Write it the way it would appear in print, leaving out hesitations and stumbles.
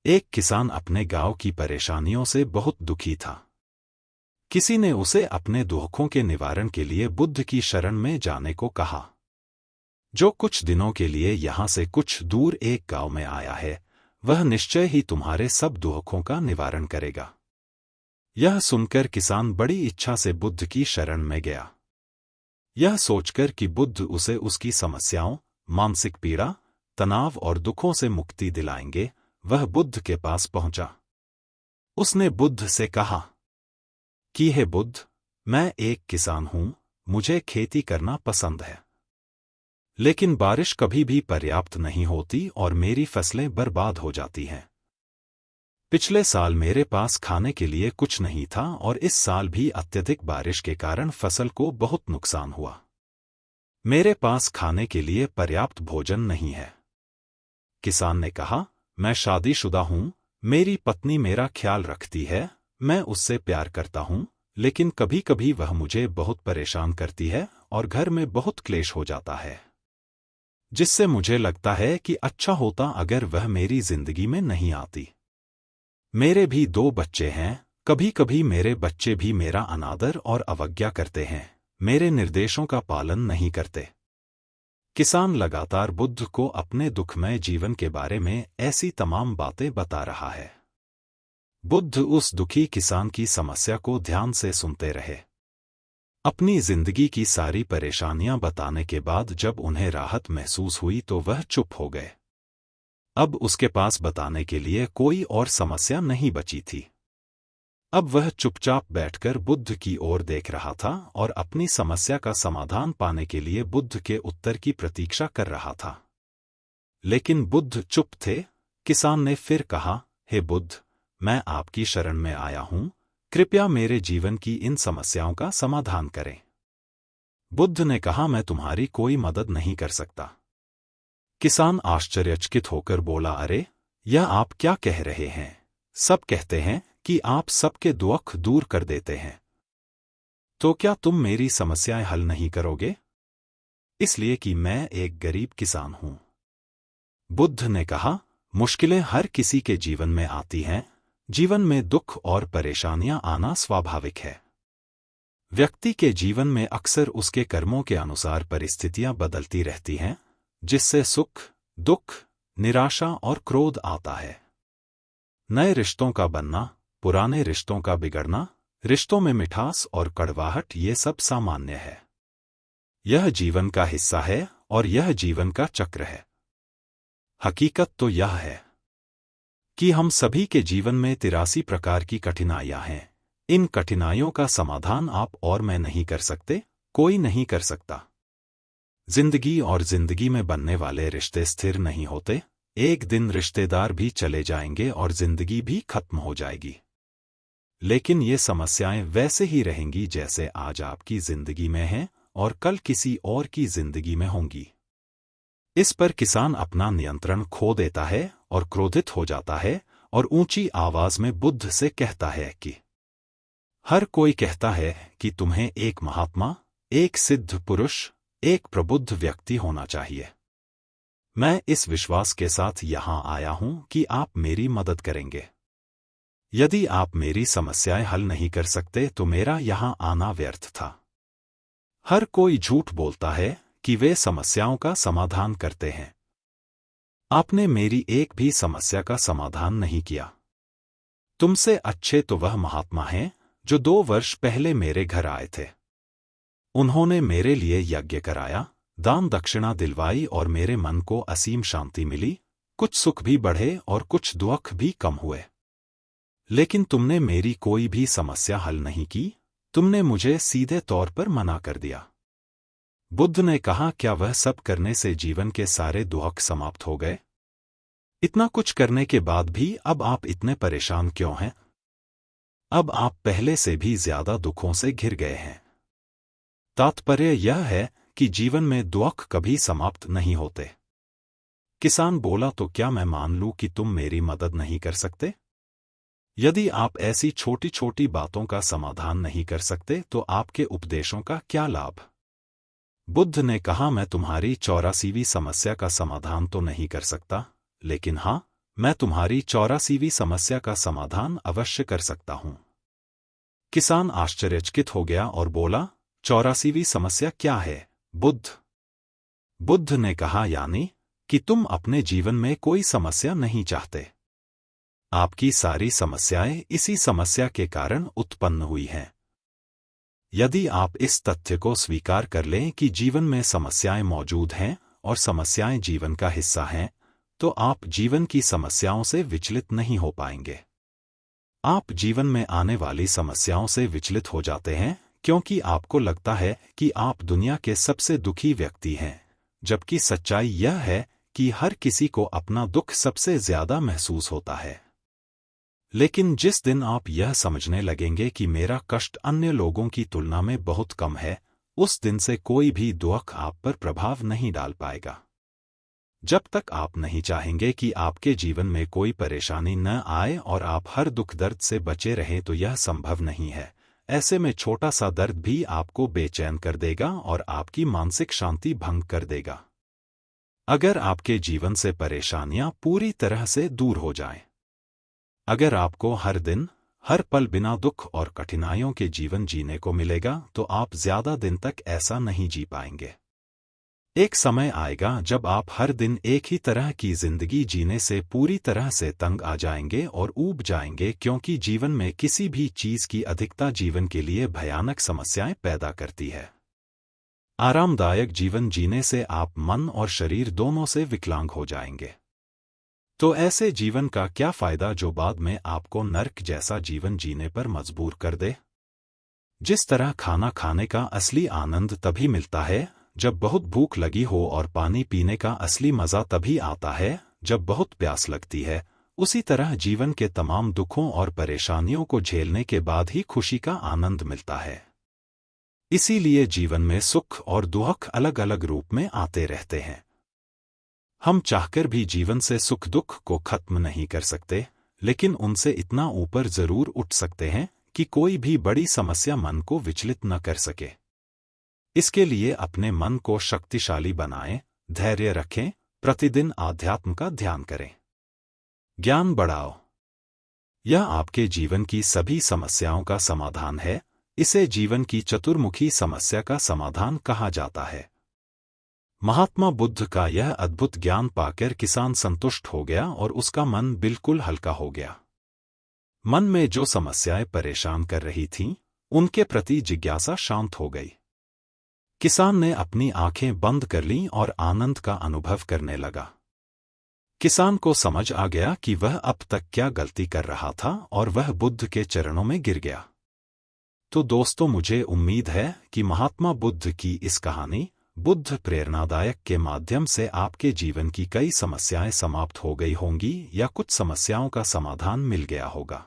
एक किसान अपने गांव की परेशानियों से बहुत दुखी था। किसी ने उसे अपने दुखों के निवारण के लिए बुद्ध की शरण में जाने को कहा, जो कुछ दिनों के लिए यहाँ से कुछ दूर एक गांव में आया है, वह निश्चय ही तुम्हारे सब दुखों का निवारण करेगा। यह सुनकर किसान बड़ी इच्छा से बुद्ध की शरण में गया। यह सोचकर कि बुद्ध उसे उसकी समस्याओं, मानसिक पीड़ा, तनाव और दुखों से मुक्ति दिलाएंगे, वह बुद्ध के पास पहुंचा। उसने बुद्ध से कहा कि हे बुद्ध, मैं एक किसान हूं, मुझे खेती करना पसंद है। लेकिन बारिश कभी भी पर्याप्त नहीं होती और मेरी फसलें बर्बाद हो जाती हैं। पिछले साल मेरे पास खाने के लिए कुछ नहीं था और इस साल भी अत्यधिक बारिश के कारण फसल को बहुत नुकसान हुआ। मेरे पास खाने के लिए पर्याप्त भोजन नहीं है। किसान ने कहा, मैं शादीशुदा हूं, मेरी पत्नी मेरा ख्याल रखती है, मैं उससे प्यार करता हूं, लेकिन कभी कभी वह मुझे बहुत परेशान करती है और घर में बहुत क्लेश हो जाता है, जिससे मुझे लगता है कि अच्छा होता अगर वह मेरी जिंदगी में नहीं आती। मेरे भी 2 बच्चे हैं, कभी कभी मेरे बच्चे भी मेरा अनादर और अवज्ञा करते हैं, मेरे निर्देशों का पालन नहीं करते। किसान लगातार बुद्ध को अपने दुखमय जीवन के बारे में ऐसी तमाम बातें बता रहा है। बुद्ध उस दुखी किसान की समस्या को ध्यान से सुनते रहे। अपनी जिंदगी की सारी परेशानियां बताने के बाद जब उन्हें राहत महसूस हुई तो वह चुप हो गए। अब उसके पास बताने के लिए कोई और समस्या नहीं बची थी। अब वह चुपचाप बैठकर बुद्ध की ओर देख रहा था और अपनी समस्या का समाधान पाने के लिए बुद्ध के उत्तर की प्रतीक्षा कर रहा था। लेकिन बुद्ध चुप थे। किसान ने फिर कहा, हे बुद्ध, मैं आपकी शरण में आया हूं, कृपया मेरे जीवन की इन समस्याओं का समाधान करें। बुद्ध ने कहा, मैं तुम्हारी कोई मदद नहीं कर सकता। किसान आश्चर्यचकित होकर बोला, अरे, यह आप क्या कह रहे हैं? सब कहते हैं कि आप सबके दुख दूर कर देते हैं। तो क्या तुम मेरी समस्याएं हल नहीं करोगे? इसलिए कि मैं एक गरीब किसान हूं। बुद्ध ने कहा, मुश्किलें हर किसी के जीवन में आती हैं, जीवन में दुख और परेशानियां आना स्वाभाविक है। व्यक्ति के जीवन में अक्सर उसके कर्मों के अनुसार परिस्थितियां बदलती रहती हैं, जिससे सुख, दुख, निराशा और क्रोध आता है। नए रिश्तों का बनना, पुराने रिश्तों का बिगड़ना, रिश्तों में मिठास और कड़वाहट, ये सब सामान्य है। यह जीवन का हिस्सा है और यह जीवन का चक्र है। हकीकत तो यह है कि हम सभी के जीवन में 83 प्रकार की कठिनाइयां हैं। इन कठिनाइयों का समाधान आप और मैं नहीं कर सकते, कोई नहीं कर सकता। जिंदगी और जिंदगी में बनने वाले रिश्ते स्थिर नहीं होते। एक दिन रिश्तेदार भी चले जाएंगे और जिंदगी भी खत्म हो जाएगी। लेकिन ये समस्याएं वैसे ही रहेंगी जैसे आज आपकी जिंदगी में हैं और कल किसी और की जिंदगी में होंगी। इस पर किसान अपना नियंत्रण खो देता है और क्रोधित हो जाता है और ऊंची आवाज में बुद्ध से कहता है कि हर कोई कहता है कि तुम्हें एक महात्मा, एक सिद्ध पुरुष, एक प्रबुद्ध व्यक्ति होना चाहिए। मैं इस विश्वास के साथ यहां आया हूं कि आप मेरी मदद करेंगे। यदि आप मेरी समस्याएं हल नहीं कर सकते तो मेरा यहां आना व्यर्थ था। हर कोई झूठ बोलता है कि वे समस्याओं का समाधान करते हैं। आपने मेरी एक भी समस्या का समाधान नहीं किया। तुमसे अच्छे तो वह महात्मा हैं जो 2 वर्ष पहले मेरे घर आए थे। उन्होंने मेरे लिए यज्ञ कराया, दान दक्षिणा दिलवाई और मेरे मन को असीम शांति मिली। कुछ सुख भी बढ़े और कुछ दुख भी कम हुए। लेकिन तुमने मेरी कोई भी समस्या हल नहीं की। तुमने मुझे सीधे तौर पर मना कर दिया। बुद्ध ने कहा, क्या वह सब करने से जीवन के सारे दुख समाप्त हो गए? इतना कुछ करने के बाद भी अब आप इतने परेशान क्यों हैं? अब आप पहले से भी ज्यादा दुखों से घिर गए हैं। तात्पर्य यह है कि जीवन में दुख कभी समाप्त नहीं होते। किसान बोला, तो क्या मैं मान लूं कि तुम मेरी मदद नहीं कर सकते? यदि आप ऐसी छोटी छोटी बातों का समाधान नहीं कर सकते तो आपके उपदेशों का क्या लाभ? बुद्ध ने कहा, मैं तुम्हारी 84वीं समस्या का समाधान तो नहीं कर सकता, लेकिन हाँ, मैं तुम्हारी 84वीं समस्या का समाधान अवश्य कर सकता हूं। किसान आश्चर्यचकित हो गया और बोला, 84वीं समस्या क्या है, बुद्ध? बुद्ध ने कहा, यानी कि तुम अपने जीवन में कोई समस्या नहीं चाहते। आपकी सारी समस्याएं इसी समस्या के कारण उत्पन्न हुई हैं। यदि आप इस तथ्य को स्वीकार कर लें कि जीवन में समस्याएं मौजूद हैं और समस्याएं जीवन का हिस्सा हैं, तो आप जीवन की समस्याओं से विचलित नहीं हो पाएंगे। आप जीवन में आने वाली समस्याओं से विचलित हो जाते हैं क्योंकि आपको लगता है कि आप दुनिया के सबसे दुखी व्यक्ति हैं, जबकि सच्चाई यह है कि हर किसी को अपना दुख सबसे ज्यादा महसूस होता है। लेकिन जिस दिन आप यह समझने लगेंगे कि मेरा कष्ट अन्य लोगों की तुलना में बहुत कम है, उस दिन से कोई भी दुख आप पर प्रभाव नहीं डाल पाएगा। जब तक आप नहीं चाहेंगे कि आपके जीवन में कोई परेशानी न आए और आप हर दुख दर्द से बचे रहें, तो यह संभव नहीं है। ऐसे में छोटा सा दर्द भी आपको बेचैन कर देगा और आपकी मानसिक शांति भंग कर देगा। अगर आपके जीवन से परेशानियां पूरी तरह से दूर हो जाएं, अगर आपको हर दिन हर पल बिना दुख और कठिनाइयों के जीवन जीने को मिलेगा, तो आप ज्यादा दिन तक ऐसा नहीं जी पाएंगे। एक समय आएगा जब आप हर दिन एक ही तरह की जिंदगी जीने से पूरी तरह से तंग आ जाएंगे और ऊब जाएंगे, क्योंकि जीवन में किसी भी चीज की अधिकता जीवन के लिए भयानक समस्याएं पैदा करती है। आरामदायक जीवन जीने से आप मन और शरीर दोनों से विकलांग हो जाएंगे। तो ऐसे जीवन का क्या फायदा जो बाद में आपको नर्क जैसा जीवन जीने पर मजबूर कर दे? जिस तरह खाना खाने का असली आनंद तभी मिलता है जब बहुत भूख लगी हो और पानी पीने का असली मजा तभी आता है जब बहुत प्यास लगती है, उसी तरह जीवन के तमाम दुखों और परेशानियों को झेलने के बाद ही खुशी का आनंद मिलता है। इसीलिए जीवन में सुख और दुख अलग अलग रूप में आते रहते हैं। हम चाहकर भी जीवन से सुख दुख को खत्म नहीं कर सकते, लेकिन उनसे इतना ऊपर जरूर उठ सकते हैं कि कोई भी बड़ी समस्या मन को विचलित न कर सके। इसके लिए अपने मन को शक्तिशाली बनाएं, धैर्य रखें, प्रतिदिन आध्यात्म का ध्यान करें, ज्ञान बढ़ाओ। यह आपके जीवन की सभी समस्याओं का समाधान है। इसे जीवन की चतुर्मुखी समस्या का समाधान कहा जाता है। महात्मा बुद्ध का यह अद्भुत ज्ञान पाकर किसान संतुष्ट हो गया और उसका मन बिल्कुल हल्का हो गया। मन में जो समस्याएं परेशान कर रही थीं, उनके प्रति जिज्ञासा शांत हो गई। किसान ने अपनी आंखें बंद कर लीं और आनंद का अनुभव करने लगा। किसान को समझ आ गया कि वह अब तक क्या गलती कर रहा था और वह बुद्ध के चरणों में गिर गया। तो दोस्तों, मुझे उम्मीद है कि महात्मा बुद्ध की इस कहानी बुद्ध प्रेरणादायक के माध्यम से आपके जीवन की कई समस्याएं समाप्त हो गई होंगी या कुछ समस्याओं का समाधान मिल गया होगा।